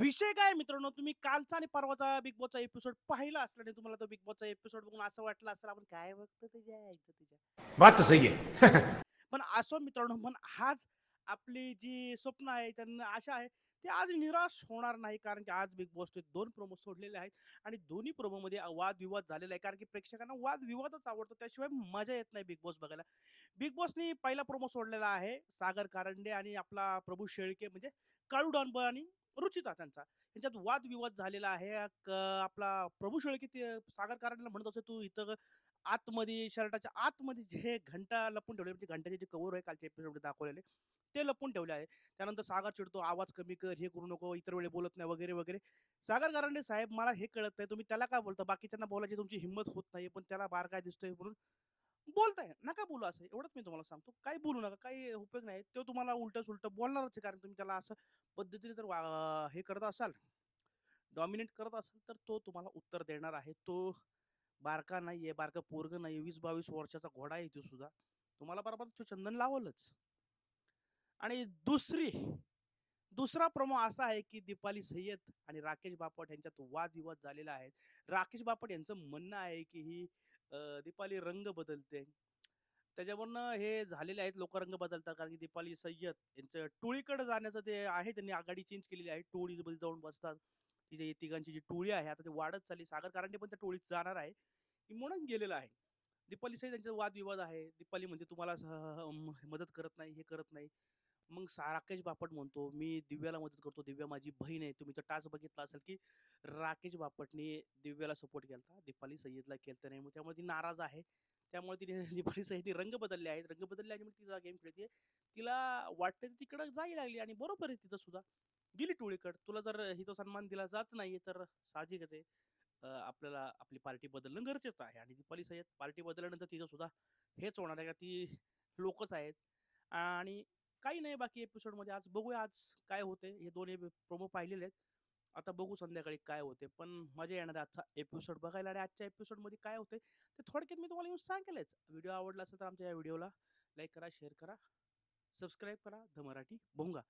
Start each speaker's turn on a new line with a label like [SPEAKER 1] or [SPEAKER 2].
[SPEAKER 1] विषय काय आहे मित्रांनो, तुम्ही कालचा आणि परवाचा बिग बॉसचा एपिसोड पाहिला असला आणि तुम्हाला तो बिग बॉसचा एपिसोड बघून असं वाटलं असेल, आपण काय बघतो तुझ्या आईचं तुझ्या.
[SPEAKER 2] बात तो सही है.
[SPEAKER 1] पण असो मित्रांनो, पण आज आपली जी स्वप्न आहे, त्यांना आशा आहे, ते आज निराश होणार नाही. कारण की आज बिग बॉसचे 2 प्रोमो सोडलेले आहेत आणि दोन्ही प्रोमोमध्ये वादविवाद झालेला आहे. कारण की प्रेक्षकांना वादविवादच आवडतो. त्याशिवाय मजा येत नाही बिग बॉस बघायला. बिग बॉसनी पहिला प्रोमो सोडलेला आहे सागर कारंडे आणि आपला प्रभू शेळके, म्हणजे काळू डॉन आणि रुचिता त्यांचा. यांच्यात वादविवाद झालेला आहे. आपला प्रभू शेळके ते सागर कारंडेला म्हणत असतो, "तू इथं आतमध्ये शर्टाच्या आतमध्ये जे घंटा लपून ठेवले, म्हणजे घंट्याचे जे कव्हर आहे कालच्या एपिसोडमध्ये दाखवलेले, ते लपून ठेवले आहे. त्यानंतर सागर चिडतो, आवाज कमी कर, हे करू नको, इतर वेळी बोलत नाही वगैरे वगैरे. सागर कारंडे साहेब, मला हे कळत नाही, तुम्ही त्याला काय बोलता? बाकीच्यांना बोलायची तुमची हिंमत होत नाही, पण त्याला बार काय दिसतोय म्हणून बोलताय. नका बोलू असं, एवढंच मी तुम्हाला सांगतो. काही बोलू नका, काही उपयोग नाही. तो तुम्हाला उलट सुलट बोलणारच आहे, कारण तुम्ही त्याला असं पद्धतीने जर हे करत असाल, डॉमिनेट करत असाल, तर तो तुम्हाला उत्तर देणार आहे. तो बारका नाहीये, बारका पोरगं नाहीये, 20-22 वर्षाचा घोडा आहे तो सुद्धा. तुम्हाला बरोबर तो चंदन लावलच. आणि दुसरा प्रोमो असा आहे, की दीपाली सय्यद आणि राकेश बापट यांच्यात वादविवाद झालेला आहे. राकेश बापट यांचं म्हणणं आहे, की ही दीपाली रंग बदलते. त्याच्यावरनं हे झालेले आहेत, लोक रंग बदलतात. कारण की दीपाली सय्यद यांचं टोळीकडे जाण्याचं ते आहे, त्यांनी आघाडी चेंज केलेली आहे. टोळीमध्ये जाऊन बसतात. तिची तिघांची जी टोळी आहे, आता ती वाढत चालली. सागर कारंडे पण त्या टोळीत जाणार आहे, की म्हणून गेलेला आहे. दीपाली सहित त्यांचा वादविवाद आहे. दीपाली म्हणते, तुम्हाला मदत करत नाही, हे करत नाही. मग राकेश बापट म्हणतो, मी दिव्याला मदत करतो, दिव्या माझी बहीण आहे. तुम्ही तर टाच बघितला असेल, की राकेश बापटने दिव्याला सपोर्ट केला, दीपाली सय्यदला केलं नाही. मग त्यामुळे ती नाराज आहे. त्यामुळे तिने दीपाली सय्यदने रंग बदलले आहेत. रंग बदलले आणि मग तिचा गेम खेळते. तिला वाटतं तिकडं जायला लागली आणि बरोबर आहे तिचं सुद्धा. गेली टोळीकडे. तुला जर हिचा सन्मान दिला जात नाहीये, तर साहजिकच आहे. आपल्याला आपली पार्टी बदलणं गरजेचं आहे आणि दीपाली सय्यद पार्टी बदलल्यानंतर तिचं सुद्धा हेच होणार आहे, का ती लोकच आहेत. आणि काही नाही बाकी एपिसोडमध्ये. आज बघूया आज काय होते. हे दोन्ही प्रोमो पाहिलेले आहेत. आता बघू संध्याकाळी काय होते. पण मजा येणार आहे आजचा एपिसोड बघायला. आणि आजच्या एपिसोडमध्ये काय होते ते थोडक्यात मी तुम्हाला येऊन सांगेलच. व्हिडिओ आवडला असेल तर आमच्या या व्हिडिओला लाईक करा, शेअर करा, सबस्क्राईब करा. द मराठी भोंगा.